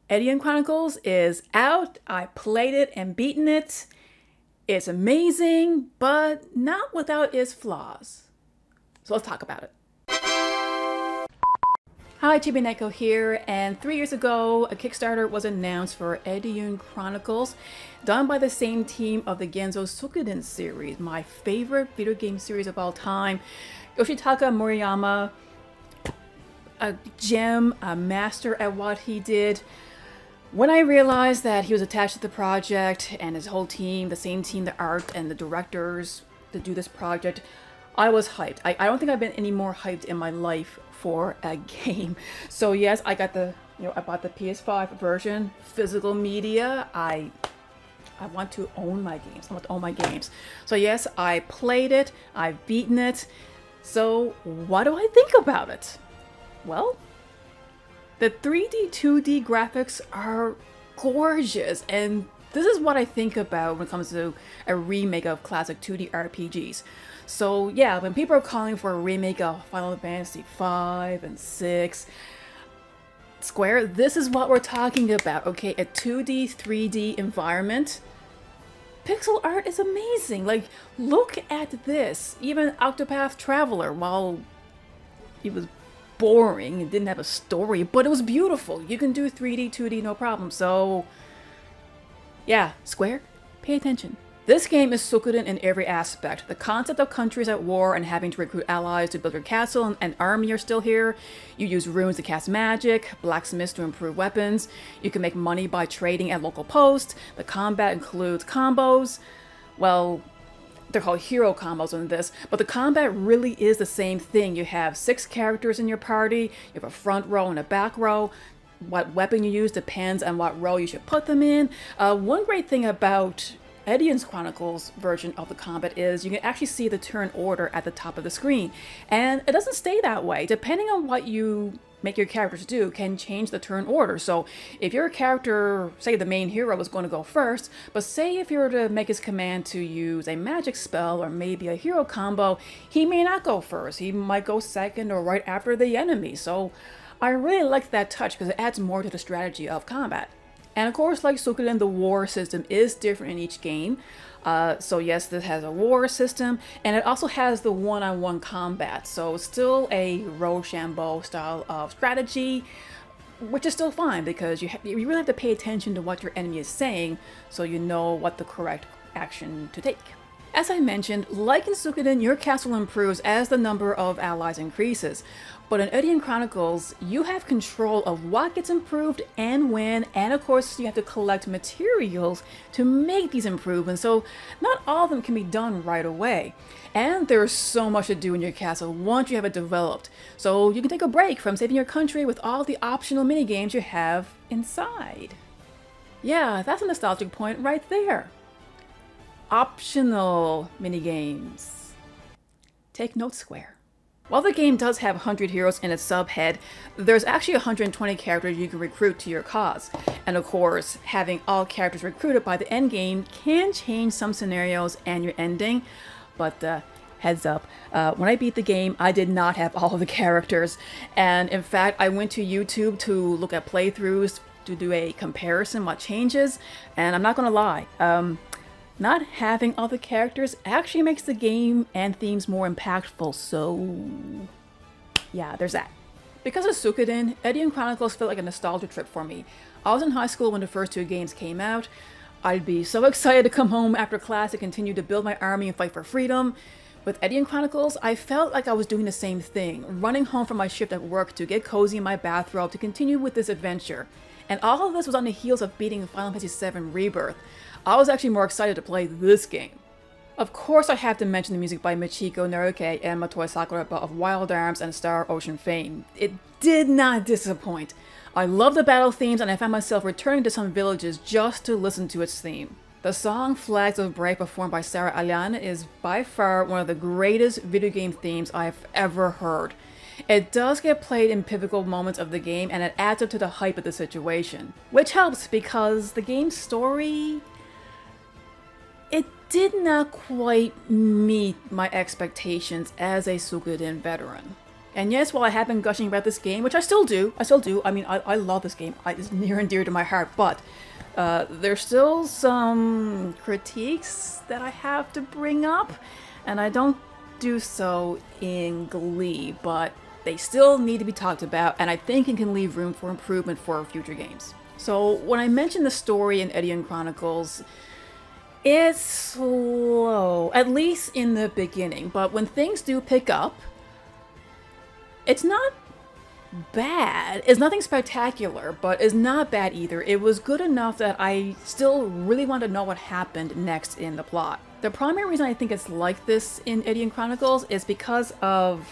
Eiyuden Chronicles is out. I played it and beaten it. It's amazing, but not without its flaws. So let's talk about it. Hi, Chibi Neko here, and 3 years ago, a Kickstarter was announced for Eiyuden Chronicles, done by the same team of the Genzo Sukuden series, my favorite video game series of all time. Yoshitaka Moriyama, a gem, a master at what he did. When I realized that he was attached to the project and his whole team, the same team, the art and the directors to do this project, I was hyped. I don't think I've been any more hyped in my life for a game. So yes, I got I bought the PS5 version, physical media. I want to own my games. I want to own my games. So yes, I played it. I've beaten it. So what do I think about it? Well, the 3D, 2D graphics are gorgeous, and this is what I think about when it comes to a remake of classic 2D RPGs. So yeah, when people are calling for a remake of Final Fantasy V and VI, Square, this is what we're talking about, okay? A 2D, 3D environment. Pixel art is amazing. Like, look at this. Even Octopath Traveler, while he was boring and didn't have a story, but it was beautiful. You can do 3D, 2D, no problem. So yeah, Square, pay attention. This game is Sukuden in every aspect. The concept of countries at war and having to recruit allies to build your castle and army are still here. You use runes to cast magic, blacksmiths to improve weapons. You can make money by trading at local posts. The combat includes combos. Well, they're called hero combos in this, but the combat really is the same thing. You have 6 characters in your party. You have a front row and a back row. What weapon you use depends on what row you should put them in. One great thing about Eiyuden Chronicles version of the combat is you can actually see the turn order at the top of the screen. And it doesn't stay that way. Depending on what you make your characters do can change the turn order. So if your character, say the main hero, was going to go first, but say if you were to make his command to use a magic spell or maybe a hero combo, he may not go first. He might go second or right after the enemy. So I really like that touch because it adds more to the strategy of combat. And of course, like Sukuden, the war system is different in each game. So yes, this has a war system, and it also has the one-on-one combat. So it's still a Rochambeau style of strategy, which is still fine because you really have to pay attention to what your enemy is saying so you know what the correct action to take. As I mentioned, like in Sukuden, your castle improves as the number of allies increases. But in Eiyuden Chronicles, you have control of what gets improved and when, and of course you have to collect materials to make these improvements, so not all of them can be done right away. And there's so much to do in your castle once you have it developed, so you can take a break from saving your country with all the optional minigames you have inside. Yeah, that's a nostalgic point right there. Optional minigames. Take note, Square. While the game does have 100 heroes in its subhead, there's actually 120 characters you can recruit to your cause. And of course, having all characters recruited by the endgame can change some scenarios and your ending, but heads up, when I beat the game, I did not have all of the characters. And in fact, I went to YouTube to look at playthroughs to do a comparison, what changes, and I'm not gonna lie, not having all the characters actually makes the game and themes more impactful, so yeah, there's that. Because of Sukuden, Eiyuden Chronicles felt like a nostalgia trip for me. I was in high school when the first 2 games came out. I'd be so excited to come home after class and continue to build my army and fight for freedom. With Eiyuden Chronicles, I felt like I was doing the same thing, running home from my shift at work to get cozy in my bathrobe to continue with this adventure. And all of this was on the heels of beating Final Fantasy VII Rebirth. I was actually more excited to play this game. Of course I have to mention the music by Michiko Naruke and Motoi Sakuraba of Wild Arms and Star Ocean fame. It did not disappoint. I love the battle themes and I found myself returning to some villages just to listen to its theme. The song Flags of Brave performed by Sarah Alian is by far one of the greatest video game themes I've ever heard. It does get played in pivotal moments of the game and it adds up to the hype of the situation. Which helps because the game's story, it did not quite meet my expectations as a Sukuden veteran. And yes, while I have been gushing about this game, which I still do, I mean, I love this game. It's near and dear to my heart, but there's still some critiques that I have to bring up, and I don't do so in glee, but they still need to be talked about, and I think it can leave room for improvement for future games. So when I mentioned the story in Eiyuden Chronicles, it's slow, at least in the beginning, but when things do pick up, it's not bad. It's nothing spectacular, but it's not bad either. It was good enough that I still really want to know what happened next in the plot. The primary reason I think it's like this in Eiyuden Chronicles is because of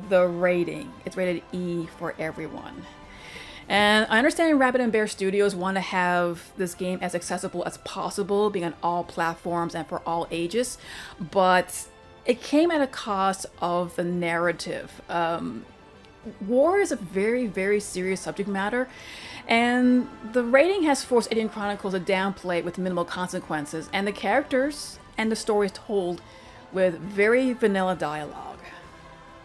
the rating. It's rated E for everyone. And I understand Rabbit and Bear Studios want to have this game as accessible as possible, being on all platforms and for all ages, but it came at a cost of the narrative. War is a very, very serious subject matter, and the rating has forced Eiyuden Chronicles to downplay it with minimal consequences, and the characters and the story is told with very vanilla dialogue.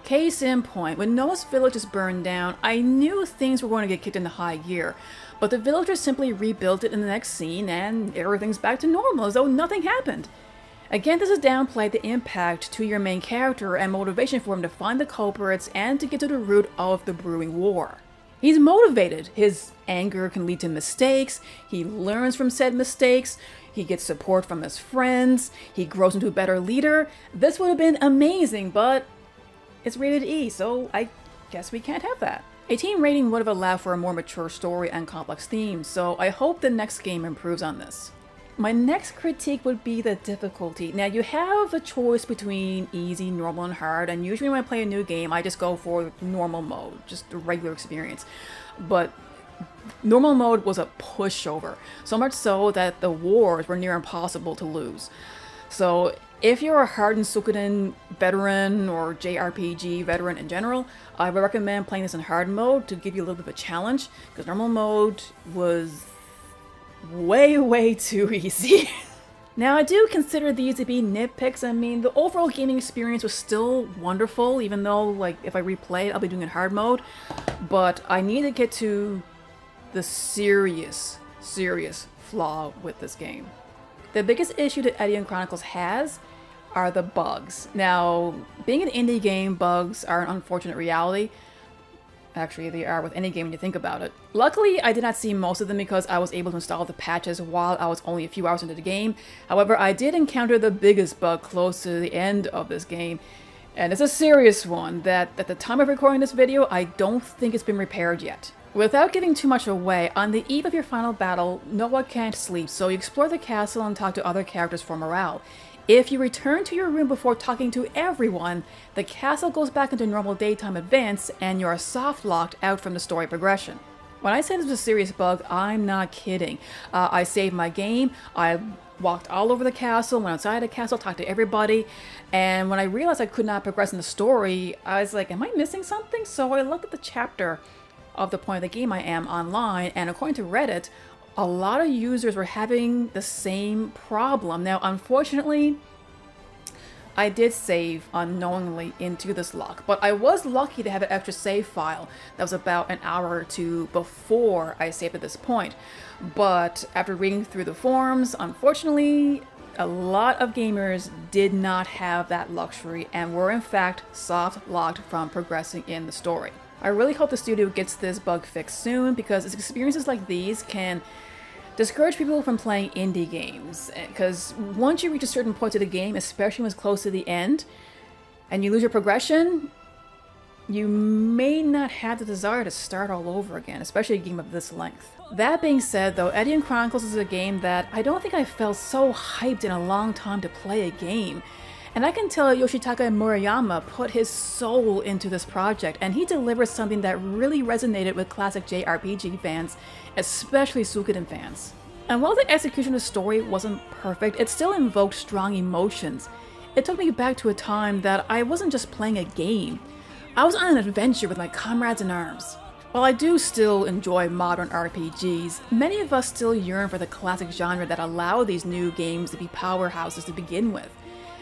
Case in point, when Noah's village is burned down, I knew things were going to get kicked into high gear, but the villagers simply rebuilt it in the next scene and everything's back to normal as though nothing happened. Again, this has downplayed the impact to your main character and motivation for him to find the culprits and to get to the root of the brewing war. He's motivated. His anger can lead to mistakes, he learns from said mistakes, he gets support from his friends, he grows into a better leader. This would have been amazing, but it's rated E, so I guess we can't have that. A teen rating would have allowed for a more mature story and complex themes, so I hope the next game improves on this. My next critique would be the difficulty. Now, you have a choice between easy, normal, and hard, and usually when I play a new game, I just go for normal mode, just the regular experience. But normal mode was a pushover, so much so that the wars were near impossible to lose. So if you're a hardened Suikoden veteran or JRPG veteran in general, I would recommend playing this in hard mode to give you a little bit of a challenge, because normal mode was way too easy. Now, I do consider these to be nitpicks. I mean, the overall gaming experience was still wonderful, even though, like, if I replay it, I'll be doing it in hard mode. But I need to get to the serious flaw with this game. The biggest issue that Eiyuden Chronicles has are the bugs. Now, being an indie game, bugs are an unfortunate reality. Actually, they are with any game when you think about it. Luckily, I did not see most of them because I was able to install the patches while I was only a few hours into the game. However, I did encounter the biggest bug close to the end of this game, and it's a serious one that at the time of recording this video, I don't think it's been repaired yet. Without giving too much away, on the eve of your final battle, Noah can't sleep, so you explore the castle and talk to other characters for morale. If you return to your room before talking to everyone, the castle goes back into normal daytime events and you are soft-locked out from the story progression. When I say this was a serious bug, I'm not kidding. I saved my game, I walked all over the castle, went outside the castle, talked to everybody, and when I realized I could not progress in the story, I was like, am I missing something? So I looked at the chapter of the point of the game I am online, and according to Reddit, a lot of users were having the same problem. Now, unfortunately, I did save unknowingly into this lock, but I was lucky to have an extra save file that was about an hour or two before I saved at this point. But after reading through the forums, unfortunately, a lot of gamers did not have that luxury and were in fact soft-locked from progressing in the story. I really hope the studio gets this bug fixed soon, because experiences like these can discourage people from playing indie games, because once you reach a certain point of the game, especially when it's close to the end, and you lose your progression, you may not have the desire to start all over again, especially a game of this length. That being said though, Eiyuden Chronicles is a game that I don't think I felt so hyped in a long time to play a game. And I can tell Yoshitaka Murayama put his soul into this project, and he delivered something that really resonated with classic JRPG fans, especially Suikoden fans. And while the execution of the story wasn't perfect, it still invoked strong emotions. It took me back to a time that I wasn't just playing a game. I was on an adventure with my comrades in arms. While I do still enjoy modern RPGs, many of us still yearn for the classic genre that allowed these new games to be powerhouses to begin with.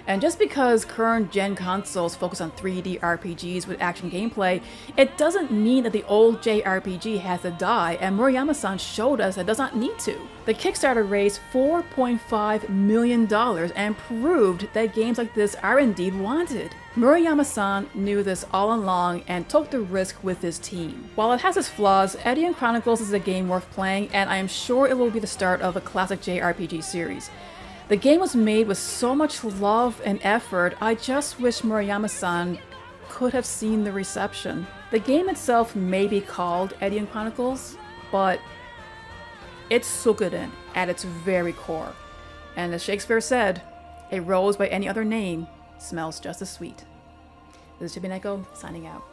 And just because current gen consoles focus on 3D RPGs with action gameplay, it doesn't mean that the old JRPG has to die, and Murayama-san showed us that it does not need to. The Kickstarter raised $4.5 million and proved that games like this are indeed wanted. Murayama-san knew this all along and took the risk with his team. While it has its flaws, Eiyuden Chronicles is a game worth playing, and I am sure it will be the start of a classic JRPG series. The game was made with so much love and effort, I just wish Murayama-san could have seen the reception. The game itself may be called Eiyuden Chronicles, but it's Suikoden at its very core. And as Shakespeare said, a rose by any other name smells just as sweet. This is Chibi Neko, signing out.